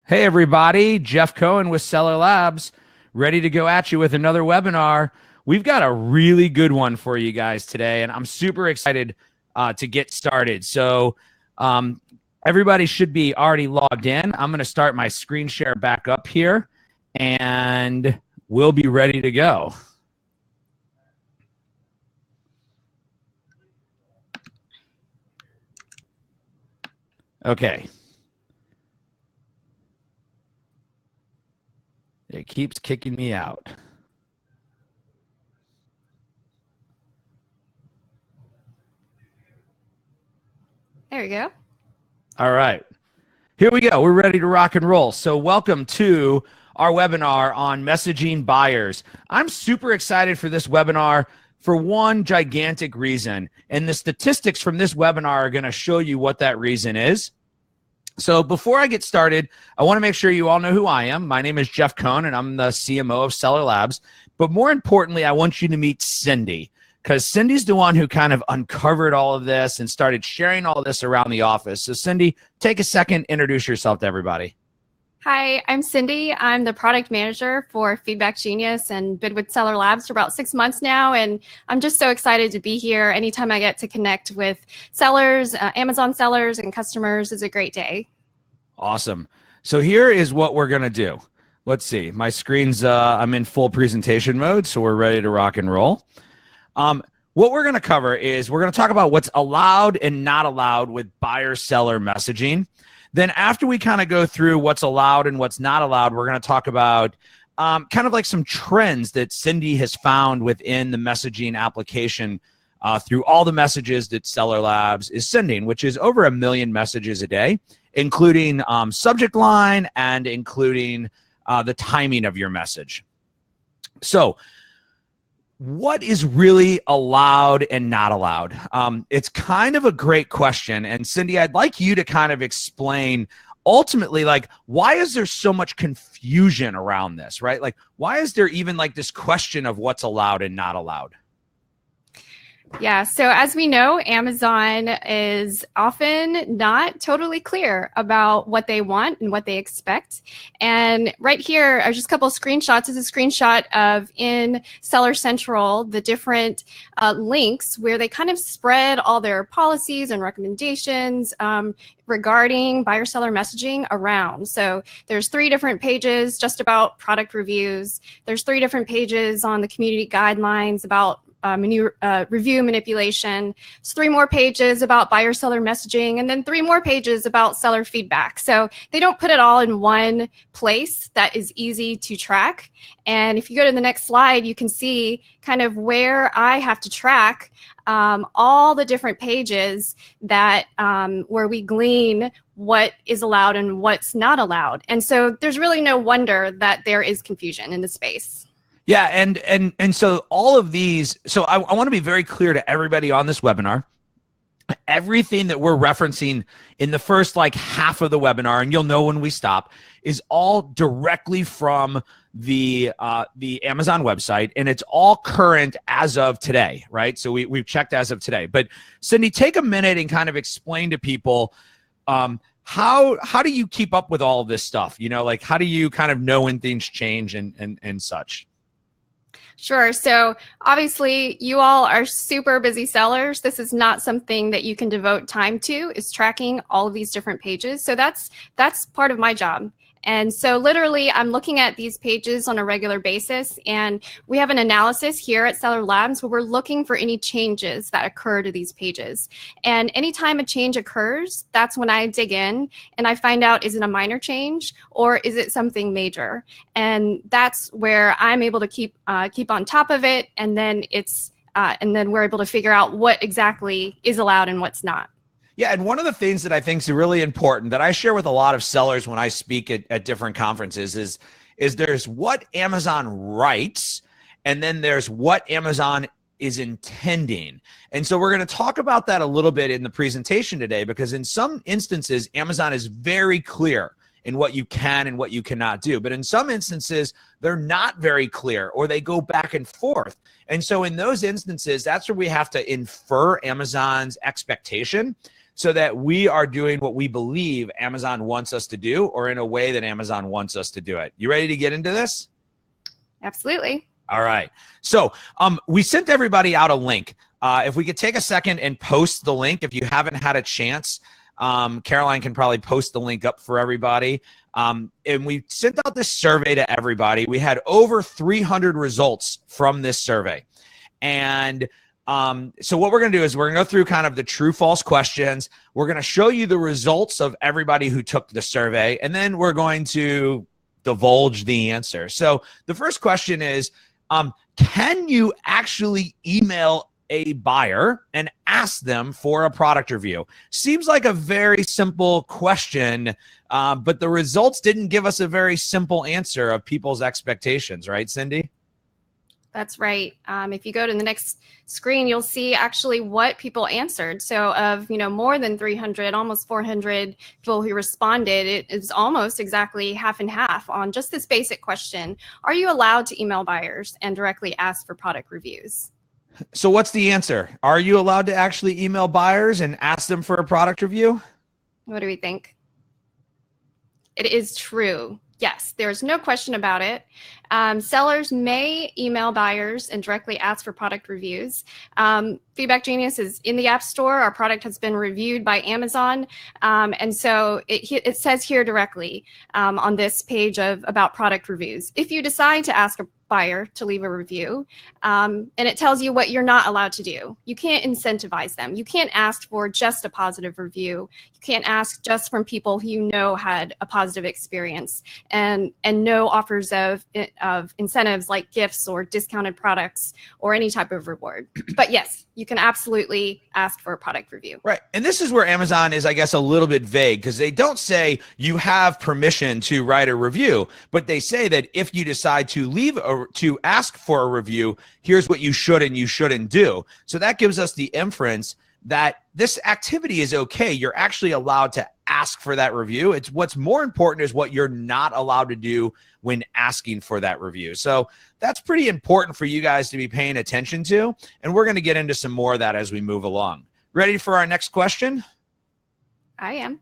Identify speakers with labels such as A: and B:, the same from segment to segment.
A: Hey everybody, Jeff Cohen with Seller Labs, ready to go at you with another webinar. We've got a really good one for you guys today, and I'm super excited to get started. So everybody should be already logged in. I'm going to start my screen share back up here, and we'll be ready to go. Okay. It keeps kicking me out.
B: There we go.
A: All right. Here we go. We're ready to rock and roll. So welcome to our webinar on messaging buyers. I'm super excited for this webinar for one gigantic reason. And the statistics from this webinar are going to show you what that reason is. So before I get started, I want to make sure you all know who I am. My name is Jeff Cohn, and I'm the CMO of Seller Labs. But more importantly, I want you to meet Cindy, because Cindy's the one who kind of uncovered all of this and started sharing all this around the office. So Cindy, take a second, introduce yourself to everybody.
B: Hi, I'm Cindy. I'm the product manager for Feedback Genius and been with Seller Labs for about 6 months now. And I'm just so excited to be here. Anytime I get to connect with sellers, Amazon sellers and customers is a great day. Awesome.
A: So here is what we're going to do. Let's see. My screen's, I'm in full presentation mode, so we're ready to rock and roll. What we're going to cover is we're going to talk about what's allowed and not allowed with buyer-seller messaging. Then after we kind of go through what's allowed and what's not allowed, we're going to talk about kind of like some trends that Cindy has found within the messaging application through all the messages that Seller Labs is sending, which is over 1 million messages a day, including subject line and including the timing of your message. So what is really allowed and not allowed? It's kind of a great question. And Cindy, I'd like you to kind of explain ultimately, like, why is there so much confusion around this, right? Like, why is there even like this question of what's allowed and not allowed?
B: Yeah, so as we know, Amazon is often not totally clear about what they want and what they expect. And right here are just a couple of screenshots. This is a screenshot of in Seller Central, the different links where they kind of spread all their policies and recommendations regarding buyer-seller messaging around. So there's 3 different pages just about product reviews. There's 3 different pages on the community guidelines about review manipulation. It's 3 more pages about buyer-seller messaging, and then 3 more pages about seller feedback. So they don't put it all in one place that is easy to track. And if you go to the next slide, you can see kind of where I have to track all the different pages that where we glean what is allowed and what's not allowed. And so there's really no wonder that there is confusion in the space.
A: Yeah, and so all of these, so I want to be very clear to everybody on this webinar. Everything that we're referencing in the first like half of the webinar, and you'll know when we stop, is all directly from the Amazon website, and it's all current as of today, right? So we've checked as of today. But Cindy, take a minute and kind of explain to people how do you keep up with all of this stuff? You know, like how do you kind of know when things change and such?
B: Sure. So obviously you all are super busy sellers. This is not something that you can devote time to, is tracking all of these different pages. So that's part of my job. And so literally I'm looking at these pages on a regular basis, and we have an analysis here at Seller Labs where we're looking for any changes that occur to these pages. And anytime a change occurs, that's when I dig in and I find out, is it a minor change or is it something major? And that's where I'm able to keep on top of it, and then we're able to figure out what exactly is allowed and what's not.
A: Yeah, and one of the things that I think is really important that I share with a lot of sellers when I speak at different conferences is there's what Amazon writes, and then there's what Amazon is intending. And so we're going to talk about that a little bit in the presentation today, because in some instances, Amazon is very clear in what you can and what you cannot do. But in some instances, they're not very clear, or they go back and forth. And so in those instances, that's where we have to infer Amazon's expectation. so that we are doing what we believe Amazon wants us to do, or in a way that Amazon wants us to do it. You ready to get into this?
B: Absolutely.
A: All right. So we sent everybody out a link. If we could take a second and post the link, if you haven't had a chance, Caroline can probably post the link up for everybody. And we sent out this survey to everybody. We had over 300 results from this survey. And so what we're going to do is we're going to go through kind of the true false questions. We're going to show you the results of everybody who took the survey, and then we're going to divulge the answer. So the first question is, can you actually email a buyer and ask them for a product review? Seems like a very simple question, but the results didn't give us a very simple answer of people's expectations, right, Cindy?
B: That's right. If you go to the next screen, you'll see actually what people answered. So of, more than 300, almost 400 people who responded, it is almost exactly half and half on just this basic question. Are you allowed to email buyers and directly ask for product reviews?
A: So what's the answer? Are you allowed to actually email buyers and ask them for a product review?
B: What do we think? It is true. Yes, there's no question about it. Sellers may email buyers and directly ask for product reviews. Feedback Genius is in the App Store. Our product has been reviewed by Amazon. And so it says here directly on this page about product reviews. If you decide to ask a buyer to leave a review, and it tells you what you're not allowed to do. You can't incentivize them. You can't ask for just a positive review. You can't ask just from people who had a positive experience, and no offers of incentives like gifts or discounted products or any type of reward. But yes, you can absolutely ask for a product review.
A: Right. And this is where Amazon is, I guess, a little bit vague, because they don't say you have permission to write a review, but they say that if you decide to ask for a review, here's what you should and you shouldn't do. So that gives us the inference that this activity is okay. You're actually allowed to ask for that review. It's what's more important is what you're not allowed to do when asking for that review. So that's pretty important for you guys to be paying attention to. And we're going to get into some more of that as we move along. Ready for our next question?
B: I am.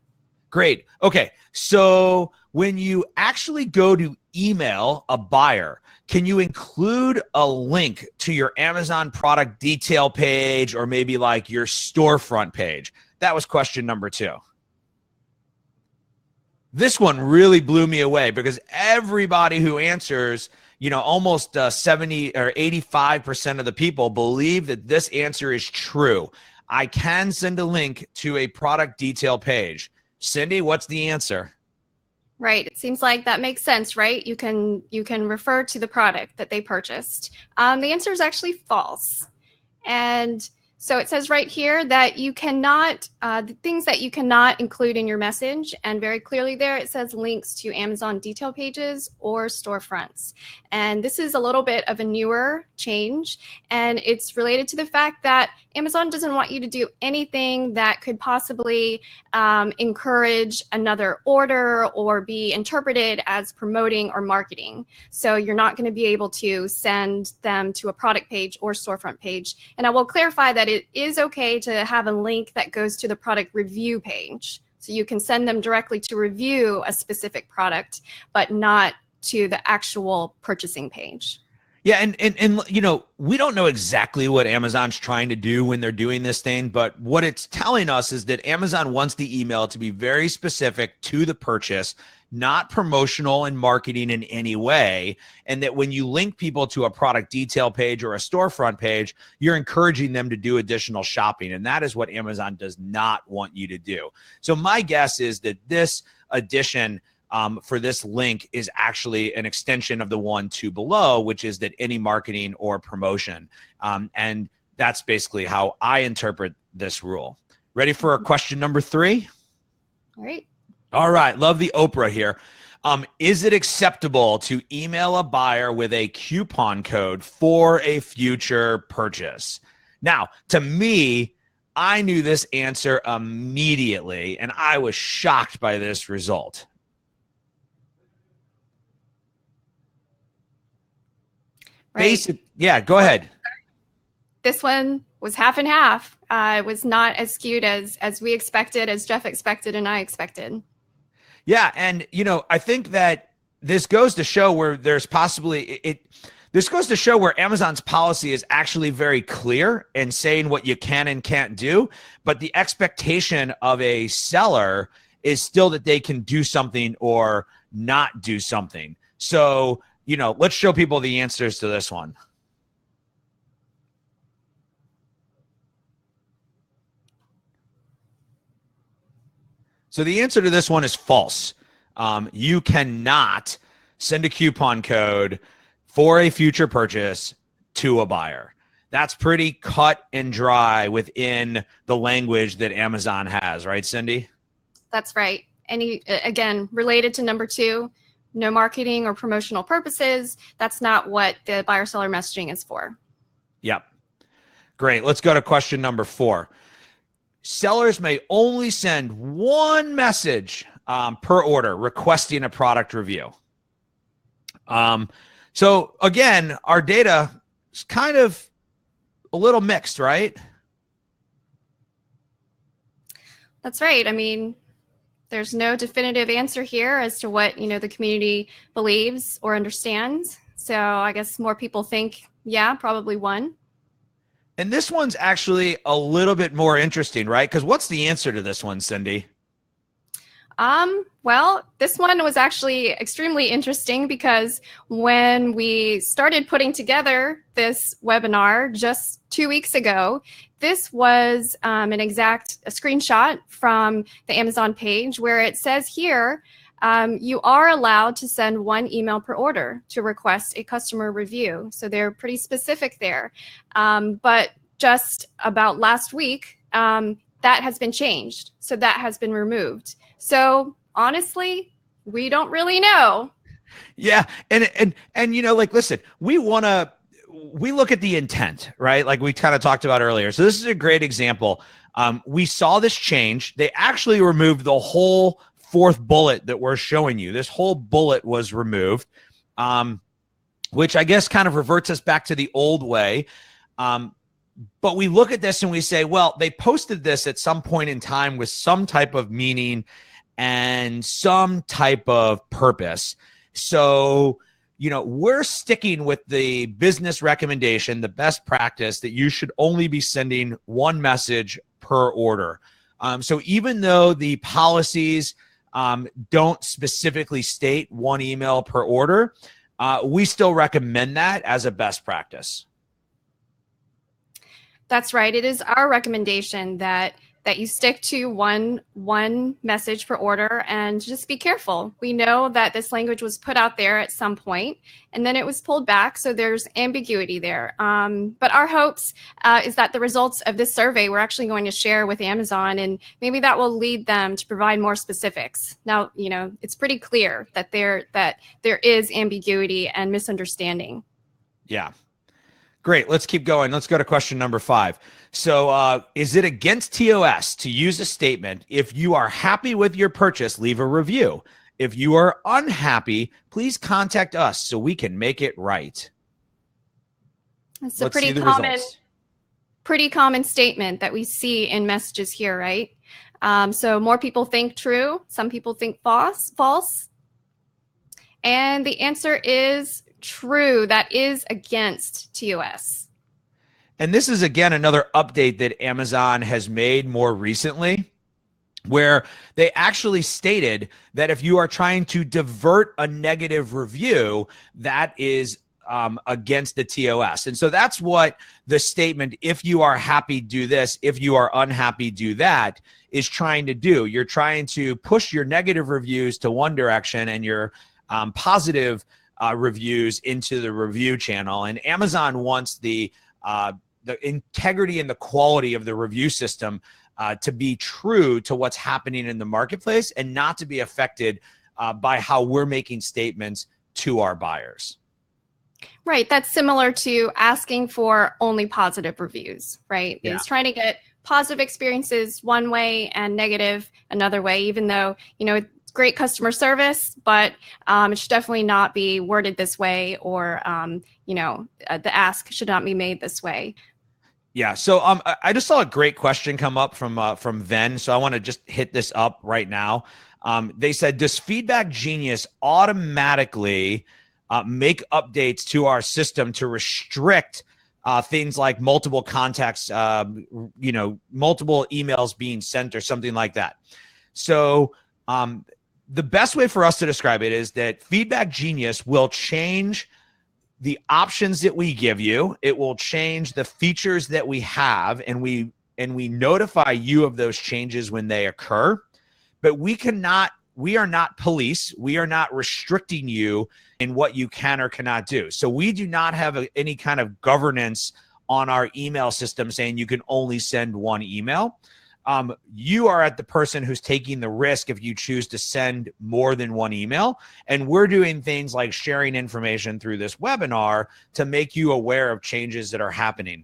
A: Great. Okay. So when you actually go to email a buyer, can you include a link to your Amazon product detail page or maybe like your storefront page? That was question number 2. This one really blew me away because everybody who answers, almost 70 or 85% of the people believe that this answer is true. I can send a link to a product detail page. Cindy, what's the answer?
B: Right. It seems like that makes sense, right? You can refer to the product that they purchased. The answer is actually false. And so it says right here that you cannot, the things that you cannot include in your message, and very clearly there it says links to Amazon detail pages or storefronts. And this is a little bit of a newer change, and it's related to the fact that Amazon doesn't want you to do anything that could possibly encourage another order or be interpreted as promoting or marketing. So you're not going to be able to send them to a product page or storefront page. And I will clarify that it is okay to have a link that goes to the product review page. So you can send them directly to review a specific product, but not to the actual purchasing page.
A: Yeah, and we don't know exactly what Amazon's trying to do when they're doing this thing, but what it's telling us is that Amazon wants the email to be very specific to the purchase, not promotional and marketing in any way, and that when you link people to a product detail page or a storefront page, you're encouraging them to do additional shopping, and that is what Amazon does not want you to do. So my guess is that this addition for this link is actually an extension of the 1-2 below, which is that any marketing or promotion. And that's basically how I interpret this rule. Ready for question number 3?
B: All right.
A: All right. Love the Oprah here. Is it acceptable to email a buyer with a coupon code for a future purchase? Now, to me, I knew this answer immediately, and I was shocked by this result.
B: Right.
A: Yeah, go ahead.
B: This one was half and half. It was not as skewed as we expected, as Jeff expected, and I expected.
A: Yeah, and I think that this goes to show where there's possibly this goes to show where Amazon's policy is actually very clear and saying what you can and can't do, but the expectation of a seller is still that they can do something or not do something. So, let's show people the answers to this one. So the answer to this one is false. You cannot send a coupon code for a future purchase to a buyer. That's pretty cut and dry within the language that Amazon has, right, Cindy?
B: That's right. And again, related to number 2, no marketing or promotional purposes. That's not what the buyer seller messaging is for.
A: Yep. Great. Let's go to question number 4. Sellers may only send one message per order requesting a product review. So again, our data is kind of a little mixed, right?
B: That's right. I mean, there's no definitive answer here as to what, the community believes or understands. So I guess more people think, yeah, probably one.
A: And this one's actually a little bit more interesting, right? Because what's the answer to this one, Cindy?
B: Well, this one was actually extremely interesting because when we started putting together this webinar just 2 weeks ago, this was a screenshot from the Amazon page where it says here, you are allowed to send one email per order to request a customer review. So they're pretty specific there. But just about last week, that has been changed. So that has been removed. So honestly, we don't really know.
A: Yeah. And listen, we look at the intent, right? Like we kind of talked about earlier. So this is a great example. We saw this change. They actually removed the whole 4th bullet that we're showing you. This whole bullet was removed, which I guess kind of reverts us back to the old way. But we look at this and we say, well, they posted this at some point in time with some type of meaning and some type of purpose. So, we're sticking with the business recommendation, the best practice that you should only be sending one message per order. So even though the policies don't specifically state one email per order, we still recommend that as a best practice.
B: That's right. It is our recommendation that you stick to one message per order and just be careful. We know that this language was put out there at some point and then it was pulled back. So there's ambiguity there. But our hopes is that the results of this survey we're actually going to share with Amazon, and maybe that will lead them to provide more specifics. Now, it's pretty clear that there is ambiguity and misunderstanding.
A: Yeah. Great. Let's keep going. Let's go to question number 5. So is it against TOS to use a statement, if you are happy with your purchase, leave a review. If you are unhappy, please contact us so we can make it right?
B: It's a pretty common statement that we see in messages here, right? So more people think true. Some people think false. And the answer is true. That is against TOS.
A: And this is, again, another update that Amazon has made more recently, where they actually stated that if you are trying to divert a negative review, that is against the TOS. And so that's what the statement, if you are happy, do this, if you are unhappy, do that, is trying to do. You're trying to push your negative reviews to one direction and your positive reviews into the review channel. And Amazon wants the integrity and the quality of the review system to be true to what's happening in the marketplace and not to be affected by how we're making statements to our buyers.
B: Right. That's similar to asking for only positive reviews, right?
A: Yeah.
B: It's trying to get positive experiences one way and negative another way, even though, it's great customer service, but it should definitely not be worded this way, or, the ask should not be made this way.
A: Yeah. So I just saw a great question come up from Ven. So I want to just hit this up right now. They said, does Feedback Genius automatically make updates to our system to restrict things like multiple contacts, multiple emails being sent or something like that? So the best way for us to describe it is that Feedback Genius will change the options that we give you. It will change the features that we have, and we notify you of those changes when they occur. But we are not police. We are not restricting you in what you can or cannot do. So we do not have any kind of governance on our email system saying you can only send one email. You are at the person who's taking the risk if you choose to send more than one email. And we're doing things like sharing information through this webinar to make you aware of changes that are happening.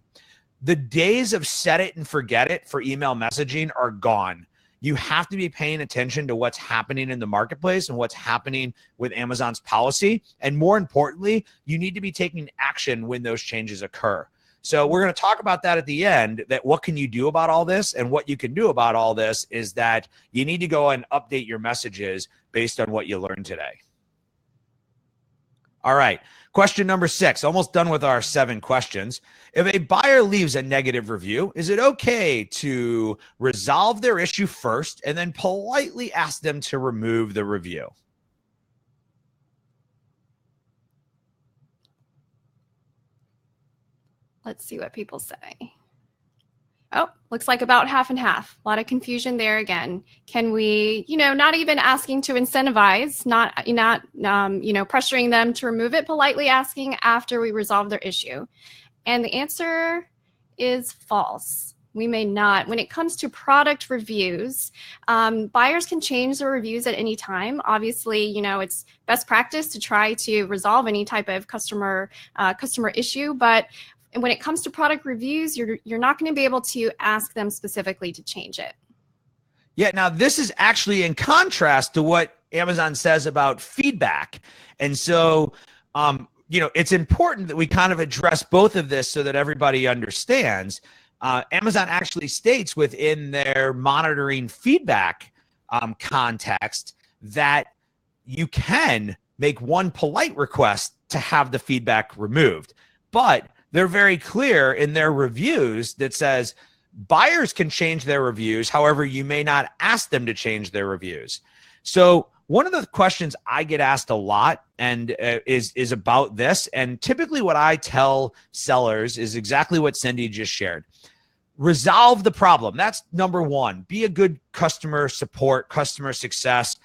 A: The days of set it and forget it for email messaging are gone. You have to be paying attention to what's happening in the marketplace and what's happening with Amazon's policy. And more importantly, you need to be taking action when those changes occur. So we're going to talk about that at the end, that what can you do about all this? And what you can do about all this is that you need to go and update your messages based on what you learned today. All right. Question number 6, almost done with our 7 questions. If a buyer leaves a negative review, is it okay to resolve their issue first and then politely ask them to remove the review?
B: Let's see what people say. Oh, looks like about half and half. A lot of confusion there again. Can we, not even asking to incentivize, not pressuring them to remove it, politely asking after we resolve their issue? And the answer is false. We may not. When it comes to product reviews, buyers can change their reviews at any time. Obviously, it's best practice to try to resolve any type of customer issue, but when it comes to product reviews, you're not going to be able to ask them specifically to change it.
A: Yeah, now this is actually in contrast to what Amazon says about feedback. And so, it's important that we kind of address both of this so that everybody understands. Amazon actually states within their monitoring feedback context that you can make one polite request to have the feedback removed. But they're very clear in their reviews that says buyers can change their reviews. However, you may not ask them to change their reviews. So one of the questions I get asked a lot and is about this. And typically what I tell sellers is exactly what Cindy just shared. Resolve the problem. That's number one. Be a good customer support, customer success,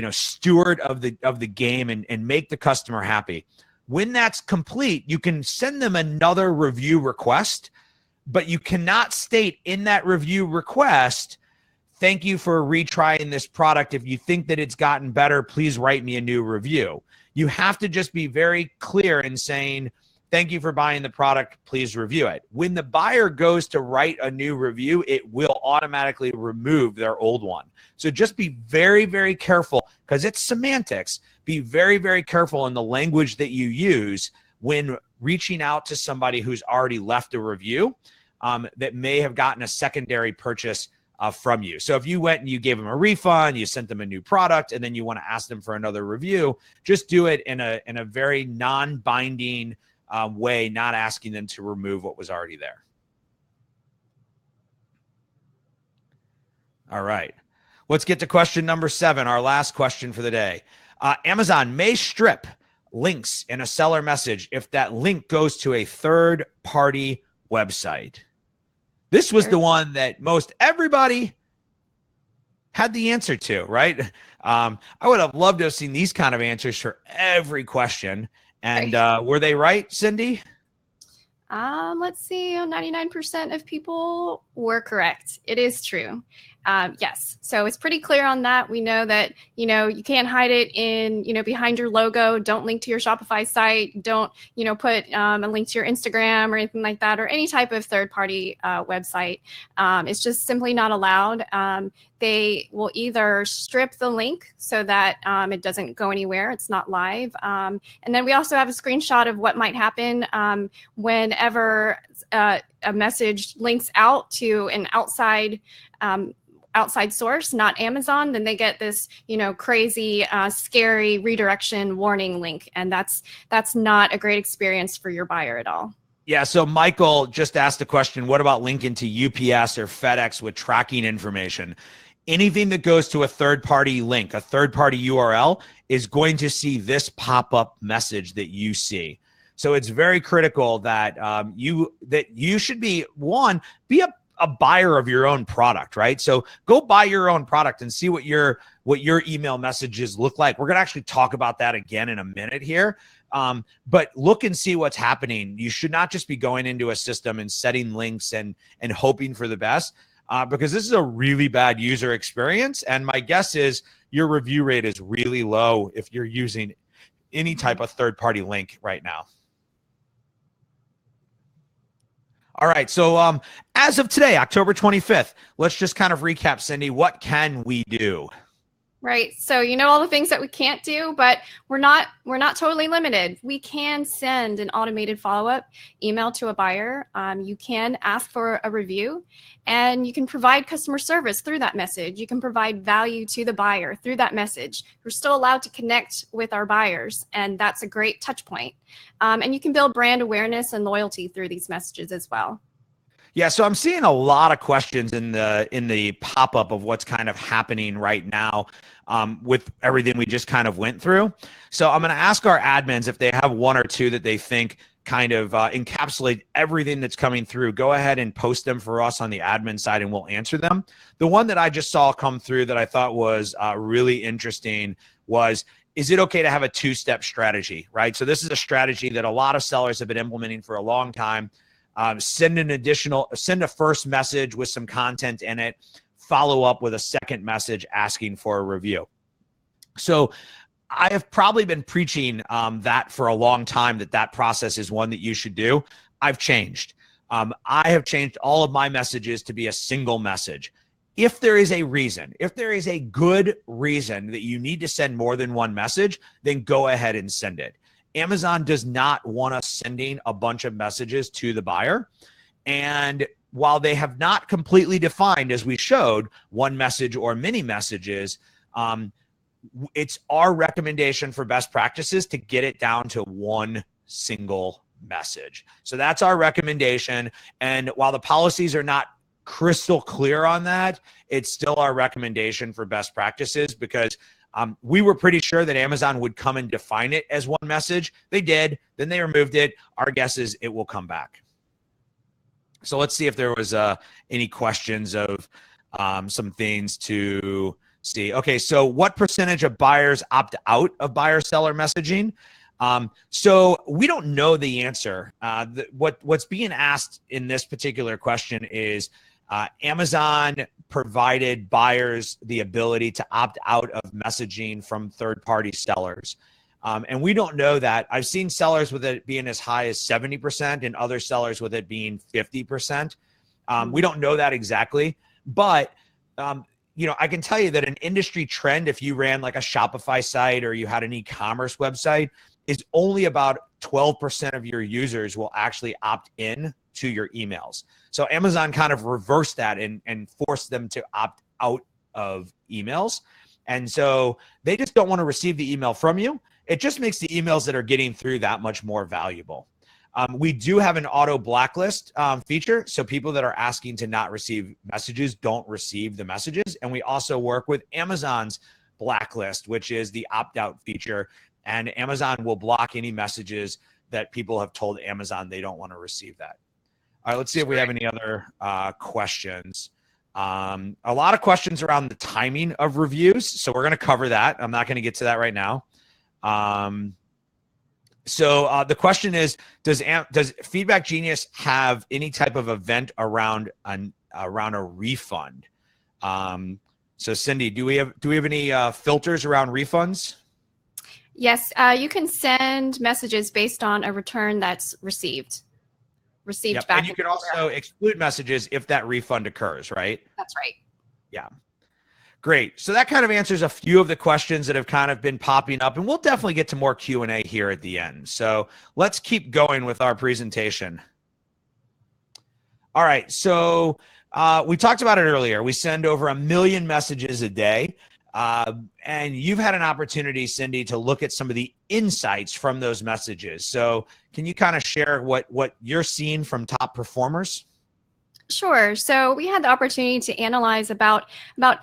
A: steward of the game and make the customer happy. When that's complete, you can send them another review request, but you cannot state in that review request, thank you for retrying this product. If you think that it's gotten better, please write me a new review. You have to just be very clear in saying, thank you for buying the product, please review it. When the buyer goes to write a new review, it will automatically remove their old one. So just be very, very careful because it's semantics. Be very, very careful in the language that you use when reaching out to somebody who's already left a review that may have gotten a secondary purchase from you. So if you went and you gave them a refund, you sent them a new product, and then you want to ask them for another review, just do it in a very non-binding way, not asking them to remove what was already there. All right. Let's get to question number 7, our last question for the day. Amazon may strip links in a seller message if that link goes to a third-party website. This was the one that most everybody had the answer to, right? I would have loved to have seen these kind of answers for every question. And were they right, Cindy?
B: Let's see. 99% of people were correct. It is true. Yes. So it's pretty clear on that. We know that, you can't hide it in, behind your logo. Don't link to your Shopify site. Don't, put a link to your Instagram or anything like that, or any type of third-party website. It's just simply not allowed. they will either strip the link so that it doesn't go anywhere, it's not live. And then we also have a screenshot of what might happen whenever a message links out to an outside source, not Amazon. Then they get this, crazy, scary redirection warning link, and that's not a great experience for your buyer at all.
A: Yeah, so Michael just asked a question, what about linking to UPS or FedEx with tracking information? Anything that goes to a third-party link, a third-party URL, is going to see this pop-up message that you see. So it's very critical that you should be a buyer of your own product, right? So go buy your own product and see what your email messages look like. We're going to actually talk about that again in a minute here. But look and see what's happening. You should not just be going into a system and setting links and hoping for the best, because this is a really bad user experience. And my guess is your review rate is really low if you're using any type of third-party link right now. All right, so as of today, October 25th, let's just kind of recap, Cindy. What can we do?
B: Right. So all the things that we can't do, but we're not totally limited. We can send an automated follow-up email to a buyer. You can ask for a review, and you can provide customer service through that message. You can provide value to the buyer through that message. We're still allowed to connect with our buyers, and that's a great touch point. And you can build brand awareness and loyalty through these messages as well.
A: Yeah, so I'm seeing a lot of questions in the pop-up of what's kind of happening right now with everything we just kind of went through. So I'm going to ask our admins if they have one or two that they think kind of encapsulate everything that's coming through. Go ahead and post them for us on the admin side, and we'll answer them. The one that I just saw come through that I thought was really interesting was, is it okay to have a two-step strategy, right? So this is a strategy that a lot of sellers have been implementing for a long time. Send a first message with some content in it, follow up with a second message asking for a review. So I have probably been preaching that for a long time, that process is one that you should do. I've changed. I have changed all of my messages to be a single message. If there is a reason, if there is a good reason that you need to send more than one message, then go ahead and send it. Amazon does not want us sending a bunch of messages to the buyer. And while they have not completely defined, as we showed, one message or many messages, it's our recommendation for best practices to get it down to one single message. So that's our recommendation. And while the policies are not crystal clear on that, it's still our recommendation for best practices, because we were pretty sure that Amazon would come and define it as one message. They did. Then they removed it. Our guess is it will come back. So let's see if there was any questions of some things to see. Okay, so what percentage of buyers opt out of buyer-seller messaging? So we don't know the answer. What's being asked in this particular question is, Amazon provided buyers the ability to opt out of messaging from third-party sellers. And we don't know that. I've seen sellers with it being as high as 70% and other sellers with it being 50%. We don't know that exactly. But, I can tell you that an industry trend, if you ran like a Shopify site or you had an e-commerce website, is only about 12% of your users will actually opt in to your emails. So Amazon kind of reversed that and forced them to opt out of emails. And so they just don't want to receive the email from you. It just makes the emails that are getting through that much more valuable. We do have an auto blacklist feature. So people that are asking to not receive messages don't receive the messages. And we also work with Amazon's blacklist, which is the opt-out feature. And Amazon will block any messages that people have told Amazon they don't want to receive that. All right, let's see if we have any other questions. A lot of questions around the timing of reviews. So we're going to cover that. I'm not going to get to that right now. So the question is, does Feedback Genius have any type of event around a refund? So Cindy, do we have any filters around refunds?
B: Yes, you can send messages based on a return that's received
A: Yep.
B: back.
A: And you can also exclude messages if that refund occurs, right?
B: That's right.
A: Yeah. Great. So that kind of answers a few of the questions that have kind of been popping up, and we'll definitely get to more Q&A here at the end. So let's keep going with our presentation. All right. So we talked about it earlier. We send over 1 million messages a day. And you've had an opportunity, Cindy, to look at some of the insights from those messages. So can you kind of share what you're seeing from top performers?
B: Sure. So we had the opportunity to analyze about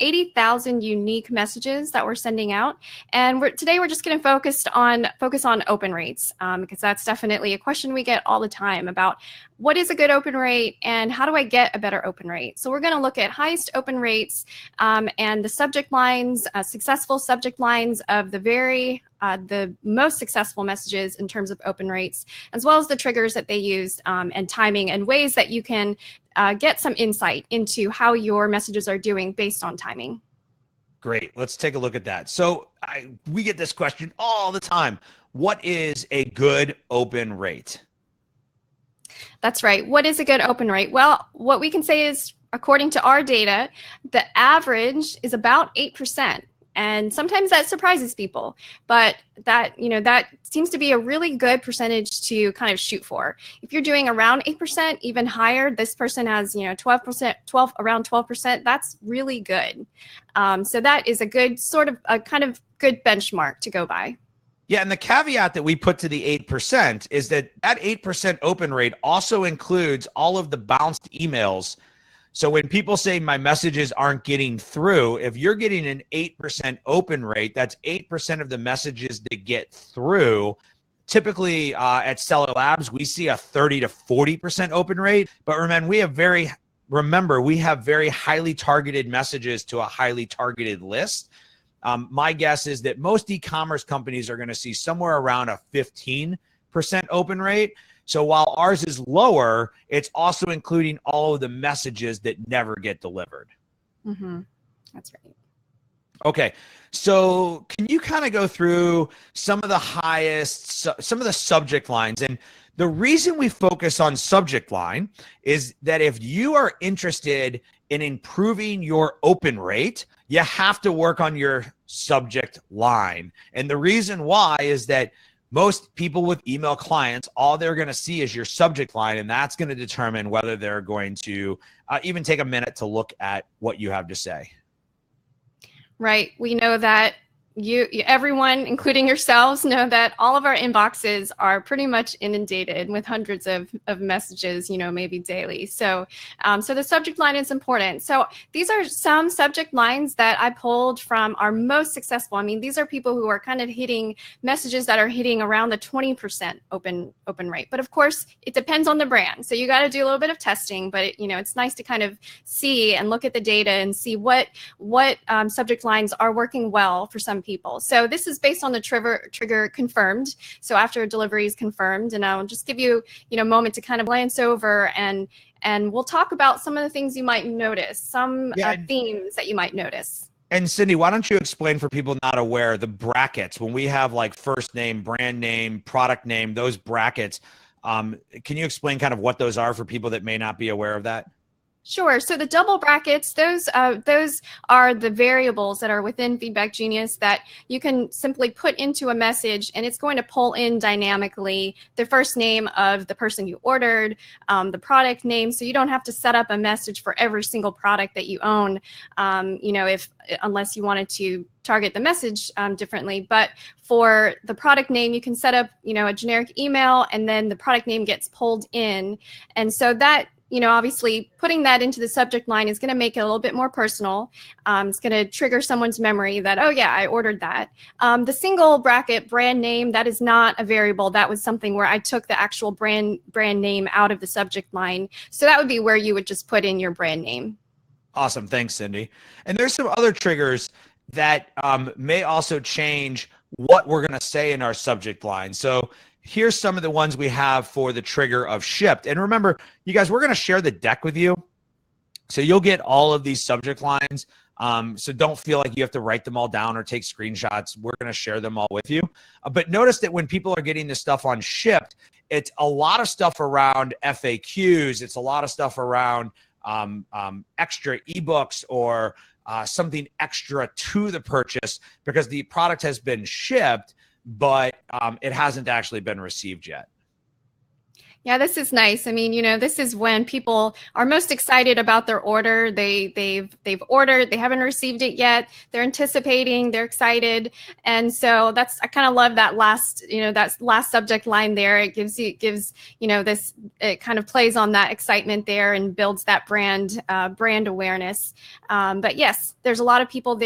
B: 80,000 unique messages that we're sending out, and today we're just going to focus on open rates, because that's definitely a question we get all the time about what is a good open rate and how do I get a better open rate. So we're going to look at highest open rates and the subject lines, successful subject lines of the most successful messages in terms of open rates, as well as the triggers that they use and timing and ways that you can get some insight into how your messages are doing based on timing.
A: Great. Let's take a look at that. So we get this question all the time. What is a good open rate?
B: That's right. What is a good open rate? Well, what we can say is, according to our data, the average is about 8%. And sometimes that surprises people, but that seems to be a really good percentage to kind of shoot for. If you're doing around 8%, even higher, this person has 12%, around 12%. That's really good. So that is a good kind of good benchmark to go by.
A: Yeah, and the caveat that we put to the 8% is that 8% open rate also includes all of the bounced emails. So when people say my messages aren't getting through, if you're getting an 8% open rate, that's 8% of the messages that get through. Typically at Stellar Labs, we see a 30 to 40% open rate. But remember, we have very highly targeted messages to a highly targeted list. My guess is that most e-commerce companies are going to see somewhere around a 15% open rate. So while ours is lower, it's also including all of the messages that never get delivered.
B: Mm-hmm. That's right.
A: Okay. So can you kind of go through some of the subject lines? And the reason we focus on subject line is that if you are interested in improving your open rate, you have to work on your subject line. And the reason why is that most people with email clients, all they're going to see is your subject line, and that's going to determine whether they're going to even take a minute to look at what you have to say.
B: Right. We know that everyone, including yourselves, know that all of our inboxes are pretty much inundated with hundreds of messages, maybe daily. So the subject line is important. So these are some subject lines that I pulled from our most successful. I mean, these are people who are kind of hitting messages that are hitting around the 20% open rate. But of course, it depends on the brand. So you got to do a little bit of testing, but it's nice to kind of see and look at the data and see what subject lines are working well for some people. So this is based on the trigger confirmed. So after a delivery is confirmed, and I'll just give you a moment to kind of glance over and we'll talk about some of the things you might notice, some themes that you might notice.
A: And Cindy, why don't you explain for people not aware the brackets when we have like first name, brand name, product name, those brackets. Can you explain kind of what those are for people that may not be aware of that?
B: Sure. So the double brackets, those are the variables that are within Feedback Genius that you can simply put into a message, and it's going to pull in dynamically the first name of the person you ordered, the product name, so you don't have to set up a message for every single product that you own, unless you wanted to target the message differently. But for the product name, you can set up, a generic email, and then the product name gets pulled in, and so that obviously putting that into the subject line is going to make it a little bit more personal. It's going to trigger someone's memory that, oh yeah, I ordered that. The single bracket brand name, that is not a variable. That was something where I took the actual brand name out of the subject line. So that would be where you would just put in your brand name.
A: Awesome. Thanks, Cindy. And there's some other triggers that may also change what we're going to say in our subject line. So here's some of the ones we have for the trigger of shipped. And remember, you guys, we're going to share the deck with you. So you'll get all of these subject lines. So don't feel like you have to write them all down or take screenshots. We're going to share them all with you. But notice that when people are getting this stuff on shipped, it's a lot of stuff around FAQs. It's a lot of stuff around extra ebooks or something extra to the purchase because the product has been shipped, but it hasn't actually been received yet.
B: Yeah, this is nice. I mean, this is when people are most excited about their order. They've ordered, they haven't received it yet. They're anticipating, they're excited, and so I kind of love that last subject line there. It gives this, it kind of plays on that excitement there and builds that brand awareness. But yes, there's a lot of people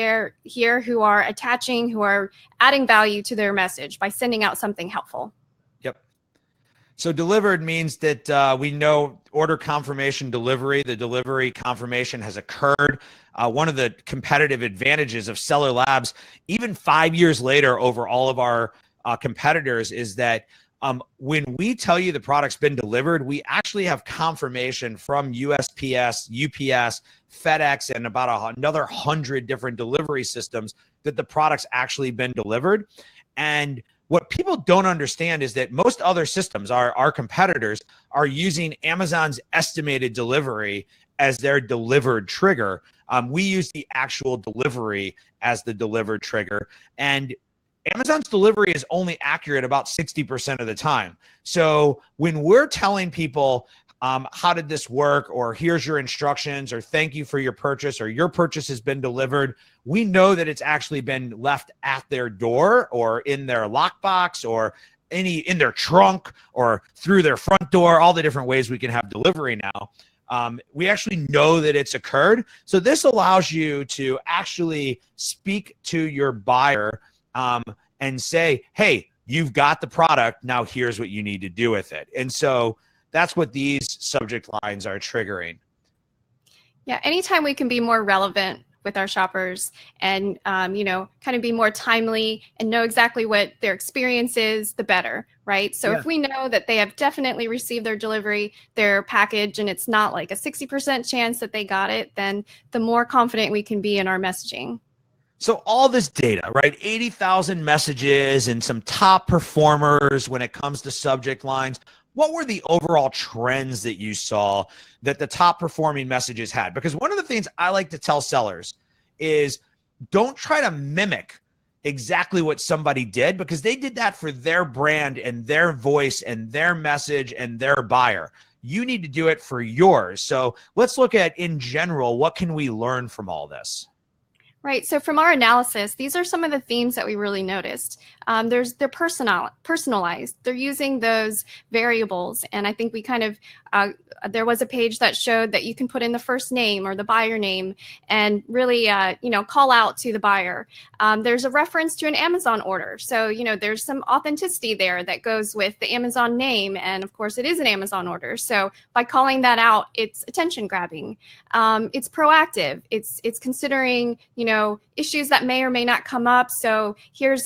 B: here who are attaching, who are adding value to their message by sending out something helpful.
A: So delivered means that we know order confirmation delivery. The delivery confirmation has occurred. One of the competitive advantages of Seller Labs, even 5 years later over all of our competitors, is that when we tell you the product's been delivered, we actually have confirmation from USPS, UPS, FedEx, and about another 100 different delivery systems that the product's actually been delivered. And what people don't understand is that most other systems, our competitors, are using Amazon's estimated delivery as their delivered trigger. We use the actual delivery as the delivered trigger. And Amazon's delivery is only accurate about 60% of the time. So when we're telling people, how did this work, or here's your instructions, or thank you for your purchase, or your purchase has been delivered, we know that it's actually been left at their door or in their lockbox or in their trunk or through their front door, all the different ways we can have delivery now. We actually know that it's occurred. So this allows you to actually speak to your buyer and say, hey, you've got the product, now here's what you need to do with it. And so that's what these subject lines are triggering.
B: Yeah, anytime we can be more relevant with our shoppers and, kind of be more timely and know exactly what their experience is, the better, right? So if we know that they have definitely received their package, and it's not like a 60% chance that they got it, then the more confident we can be in our messaging.
A: So all this data, right? 80,000 messages and some top performers when it comes to subject lines. What were the overall trends that you saw that the top performing messages had? Because one of the things I like to tell sellers is don't try to mimic exactly what somebody did, because they did that for their brand and their voice and their message and their buyer. You need to do it for yours. So let's look at, in general, what can we learn from all this?
B: Right. So from our analysis, these are some of the themes that we really noticed. They're personalized. They're using those variables. And I think we kind of, there was a page that showed that you can put in the first name or the buyer name and really, call out to the buyer. There's a reference to an Amazon order. So, there's some authenticity there that goes with the Amazon name. And of course, it is an Amazon order. So by calling that out, it's attention grabbing. It's proactive. It's considering, issues that may or may not come up. So here's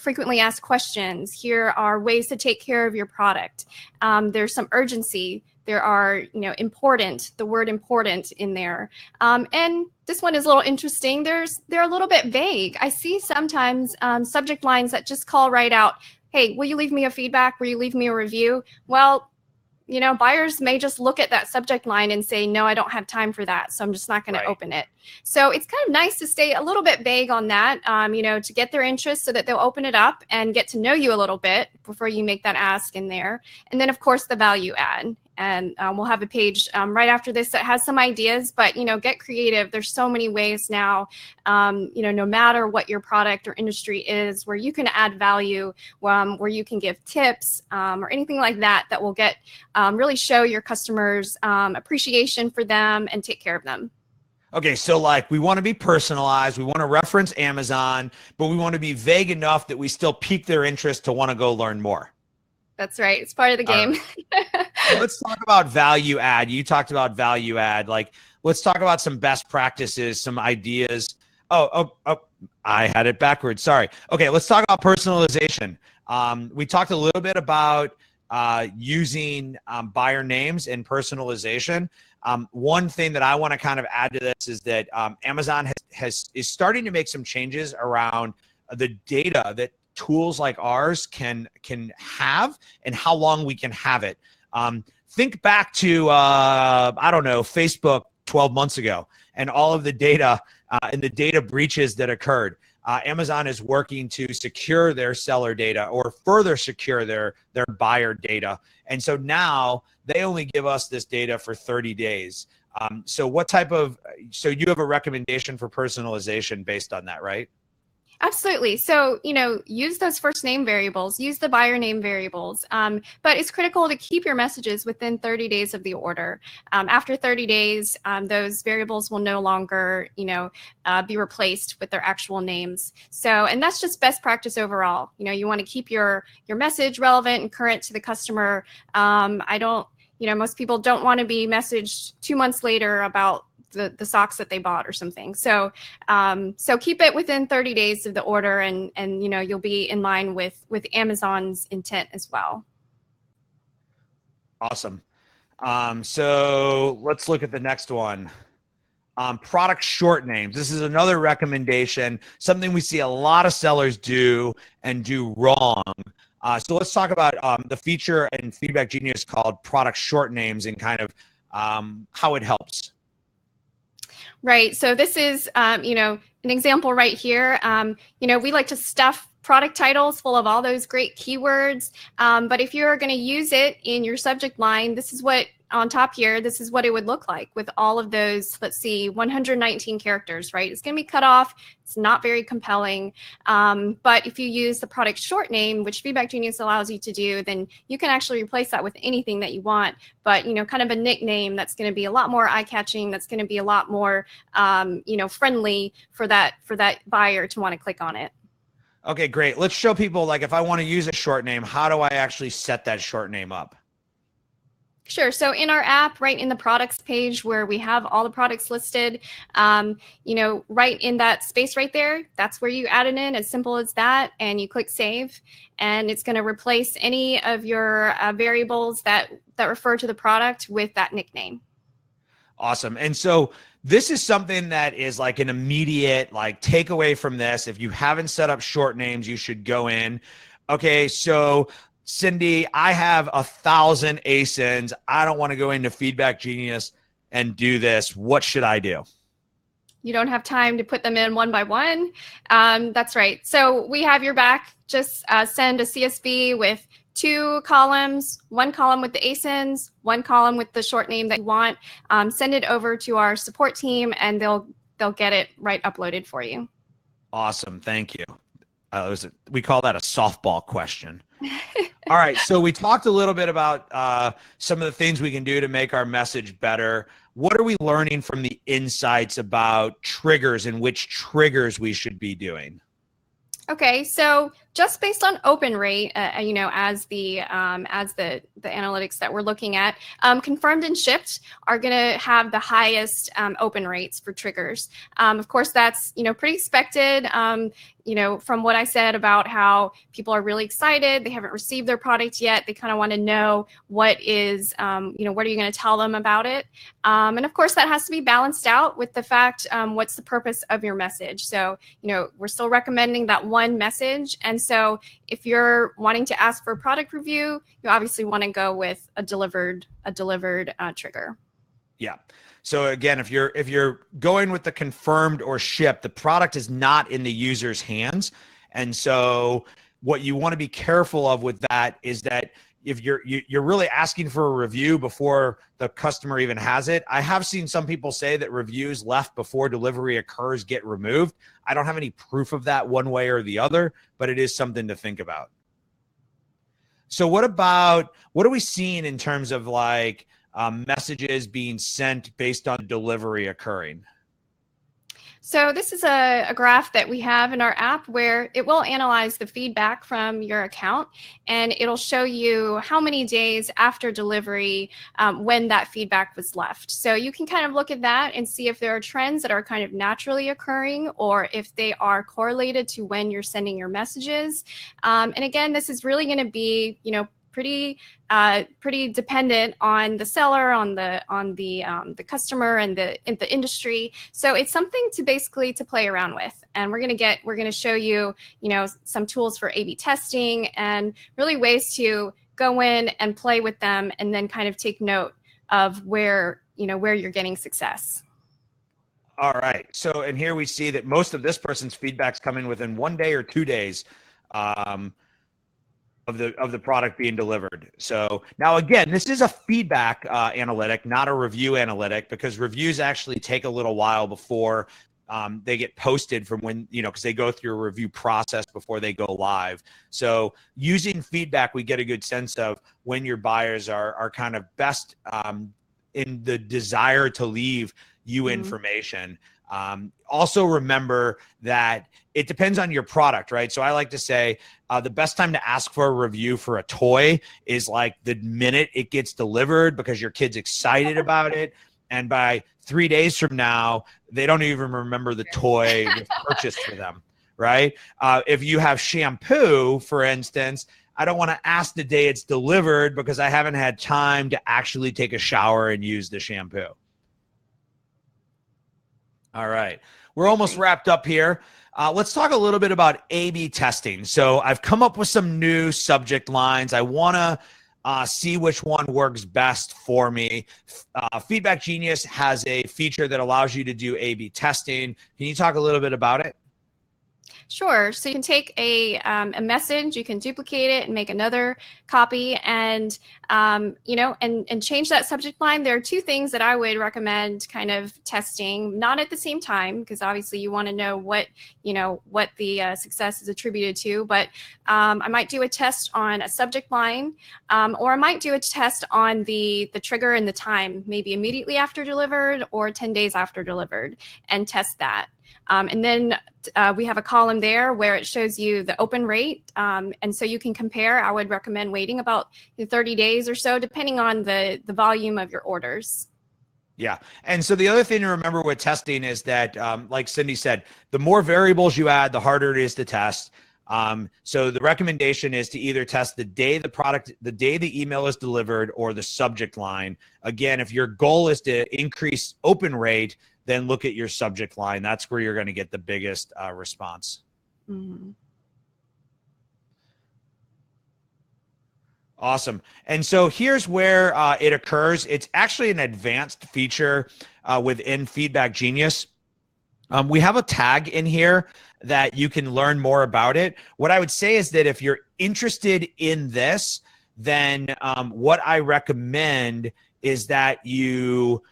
B: frequently asked questions. Here are ways to take care of your product. There's some urgency. There are, the word important in there. And this one is a little interesting. They're a little bit vague. I see sometimes subject lines that just call right out, hey, will you leave me a feedback? Will you leave me a review? Well, buyers may just look at that subject line and say, no, I don't have time for that, so I'm just not going to open it. So it's kind of nice to stay a little bit vague on that, to get their interest so that they'll open it up and get to know you a little bit before you make that ask in there. And then, of course, the value add. And we'll have a page right after this that has some ideas, but, get creative. There's so many ways now, no matter what your product or industry is, where you can add value, where you can give tips or anything like that will get really show your customers appreciation for them and take care of them.
A: Okay, so we want to be personalized, we want to reference Amazon, but we want to be vague enough that we still pique their interest to want to go learn more.
B: That's right. It's part of the game.
A: Let's talk about value add. You talked about value add. Let's talk about some best practices, some ideas. Oh, I had it backwards. Sorry. Okay, let's talk about personalization. We talked a little bit about using buyer names and personalization. One thing that I want to kind of add to this is that Amazon is starting to make some changes around the data that tools like ours can have and how long we can have it. Think back to, Facebook 12 months ago, and all of the data and the data breaches that occurred. Amazon is working to secure their seller data or further secure their buyer data. And so now they only give us this data for 30 days. So you have a recommendation for personalization based on that, right?
B: Absolutely. So, use those first name variables, use the buyer name variables, but it's critical to keep your messages within 30 days of the order. After 30 days, those variables will no longer, be replaced with their actual names. So, and that's just best practice overall. You want to keep your message relevant and current to the customer. Most people don't want to be messaged 2 months later about the socks that they bought or something. So keep it within 30 days of the order, and you'll be in line with Amazon's intent as well.
A: Awesome. So let's look at the next one. Product short names. This is another recommendation, something we see a lot of sellers do and do wrong. So let's talk about the feature in Feedback Genius called product short names and kind of how it helps.
B: Right. So this is, an example right here. We like to stuff product titles full of all those great keywords. But if you're going to use it in your subject line, this is what on top here, this is what it would look like with all of those, let's see, 119 characters, right? It's going to be cut off. It's not very compelling. But if you use the product short name, which Feedback Genius allows you to do, then you can actually replace that with anything that you want. But, kind of a nickname that's going to be a lot more eye-catching, that's going to be a lot more, friendly for that buyer to want to click on it.
A: Okay, great. Let's show people, like, if I want to use a short name, how do I actually set that short name up?
B: Sure. So in our app, right in the products page where we have all the products listed, right in that space right there, that's where you add it in, as simple as that. And you click save, and it's going to replace any of your variables that refer to the product with that nickname.
A: Awesome. And so this is something that is like an immediate takeaway from this. If you haven't set up short names, you should go in. Okay, so Cindy, I have 1,000 ASINs. I don't want to go into Feedback Genius and do this. What should I do?
B: You don't have time to put them in one by one. That's right. So we have your back. Just send a CSV with 2 columns, 1 column with the ASINs, 1 column with the short name that you want. Send it over to our support team, and they'll get it right uploaded for you.
A: Awesome. Thank you. We call that a softball question. All right. So we talked a little bit about some of the things we can do to make our message better. What are we learning from the insights about triggers and which triggers we should be doing?
B: Okay, so just based on open rate, as the analytics that we're looking at, confirmed and shipped are going to have the highest open rates for triggers. Of course, that's pretty expected. From what I said about how people are really excited, they haven't received their product yet. They kind of want to know what is, what are you going to tell them about it? And of course, that has to be balanced out with the fact, what's the purpose of your message? So, we're still recommending that one message. And so if you're wanting to ask for a product review, you obviously want to go with a delivered trigger.
A: Yeah. So again, if you're going with the confirmed or shipped, the product is not in the user's hands. And so what you want to be careful of with that is that if you're really asking for a review before the customer even has it. I have seen some people say that reviews left before delivery occurs get removed. I don't have any proof of that one way or the other, but it is something to think about. So what are we seeing in terms of messages being sent based on delivery occurring?
B: So this is a graph that we have in our app where it will analyze the feedback from your account, and it'll show you how many days after delivery when that feedback was left. So you can kind of look at that and see if there are trends that are kind of naturally occurring or if they are correlated to when you're sending your messages. And again, this is really going to be, pretty dependent on the seller, on the customer, and the industry. So it's something to play around with. And we're gonna show you, some tools for A/B testing and really ways to go in and play with them, and then kind of take note of where you're getting success.
A: All right. So, and here we see that most of this person's feedback's coming within 1 day or 2 days of the product being delivered. So now again, this is a feedback analytic, not a review analytic, because reviews actually take a little while before they get posted from when, because they go through a review process before they go live. So using feedback, we get a good sense of when your buyers are kind of best in the desire to leave you information. Also remember that it depends on your product, right? So I like to say the best time to ask for a review for a toy is like the minute it gets delivered, because your kid's excited about it. And by 3 days from now, they don't even remember the toy was purchased for them, right? If you have shampoo, for instance, I don't want to ask the day it's delivered because I haven't had time to actually take a shower and use the shampoo. All right. We're almost wrapped up here. Let's talk a little bit about A/B testing. So I've come up with some new subject lines. I want to see which one works best for me. Feedback Genius has a feature that allows you to do A/B testing. Can you talk a little bit about it?
B: Sure. So you can take a message, you can duplicate it and make another copy, and and change that subject line. There are two things that I would recommend kind of testing, not at the same time, because obviously you want to know what the success is attributed to. But I might do a test on a subject line, or I might do a test on the trigger and the time, maybe immediately after delivered or 10 days after delivered, and test that. And then we have a column there where it shows you the open rate. And so you can compare. I would recommend waiting about 30 days or so, depending on the volume of your orders.
A: Yeah. And so the other thing to remember with testing is that, like Cindy said, the more variables you add, the harder it is to test. So the recommendation is to either test the day the email is delivered, or the subject line. Again, if your goal is to increase open rate, then look at your subject line. That's where you're going to get the biggest response.
B: Mm-hmm.
A: Awesome. And so here's where it occurs. It's actually an advanced feature within Feedback Genius. We have a tag in here that you can learn more about it. What I would say is that if you're interested in this, then what I recommend is that you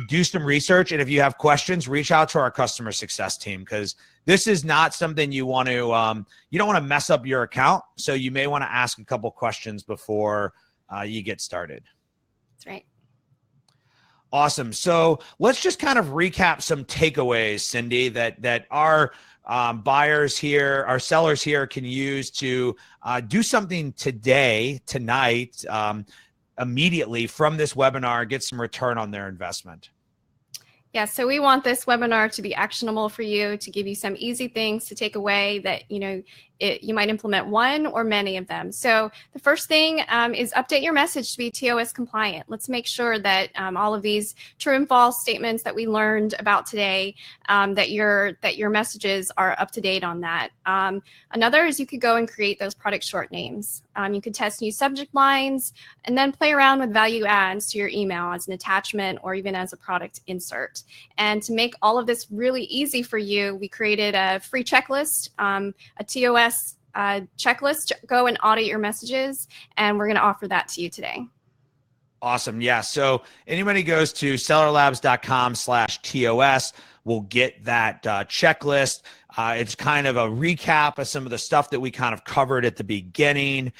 A: do some research. And if you have questions, reach out to our customer success team, because this is not something you want to, you don't want to mess up your account. So you may want to ask a couple questions before you get started.
B: That's right.
A: Awesome. So let's just kind of recap some takeaways, Cindy, that our buyers here, our sellers here can use to do something tonight, immediately from this webinar, get some return on their investment.
B: Yeah, so we want this webinar to be actionable for you, to give you some easy things to take away that, you might implement one or many of them. So the first thing is update your message to be TOS compliant. Let's make sure that all of these true and false statements that we learned about today, that your messages are up to date on that. Another is you could go and create those product short names. You could test new subject lines and then play around with value adds to your email as an attachment or even as a product insert. And to make all of this really easy for you, we created a free checklist, a TOS checklist. Go and audit your messages, and we're going to offer that to you today.
A: Awesome. Yeah. So anybody goes to sellerlabs.com/TOS will get that checklist. It's kind of a recap of some of the stuff that we kind of covered at the beginning.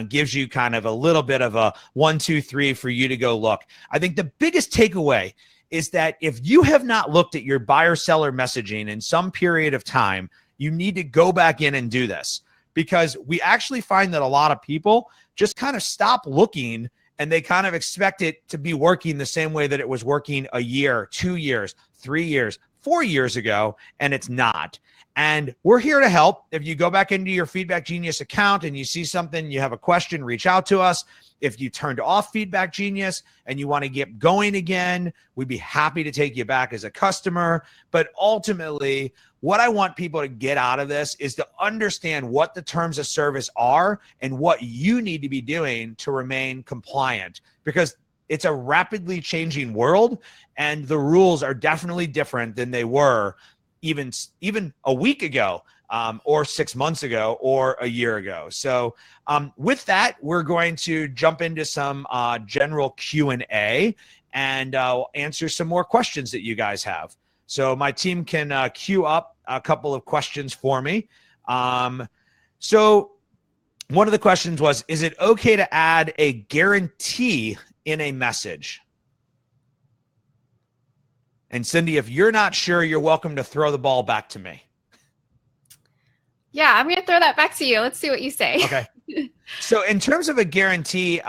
A: Gives you kind of a little bit of a 1, 2, 3 for you to go look. I think the biggest takeaway is that if you have not looked at your buyer-seller messaging in some period of time, you need to go back in and do this, because we actually find that a lot of people just kind of stop looking and they kind of expect it to be working the same way that it was working a year, 2 years, 3 years, 4 years ago, and it's not. And we're here to help. If you go back into your Feedback Genius account and you see something, you have a question, reach out to us. If you turned off Feedback Genius and you want to get going again, we'd be happy to take you back as a customer. But ultimately, what I want people to get out of this is to understand what the terms of service are and what you need to be doing to remain compliant. Because it's a rapidly changing world, and the rules are definitely different than they were even a week ago, or 6 months ago, or a year ago. So with that, we're going to jump into some general Q&A, and I'll answer some more questions that you guys have. So my team can queue up a couple of questions for me. So one of the questions was, is it okay to add a guarantee in a message? And Cindy, if you're not sure, you're welcome to throw the ball back to me.
B: Yeah, I'm going to throw that back to you. Let's see what you say.
A: Okay. So in terms of a guarantee,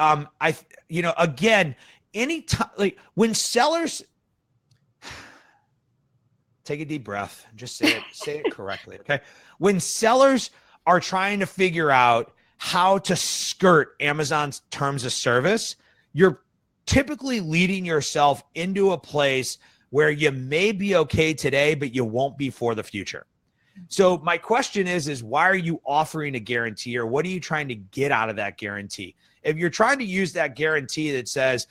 A: again, anytime, like when sellers, take a deep breath, just say it correctly. Okay. When sellers are trying to figure out how to skirt Amazon's terms of service, you're typically leading yourself into a place where you may be okay today, but you won't be for the future. So my question is why are you offering a guarantee, or what are you trying to get out of that guarantee? If you're trying to use that guarantee that says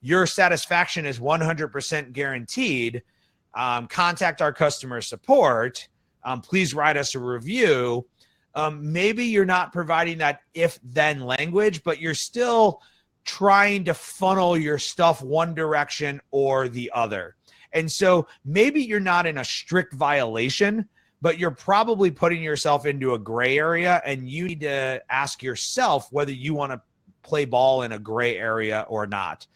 A: your satisfaction is 100% guaranteed, contact our customer support, please write us a review. Maybe you're not providing that if-then language, but you're still trying to funnel your stuff one direction or the other. And so maybe you're not in a strict violation, but you're probably putting yourself into a gray area, and you need to ask yourself whether you want to play ball in a gray area or not.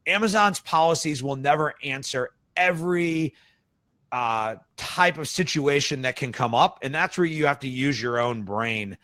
A: Amazon's policies will never answer every type of situation that can come up, and that's where you have to use your own brain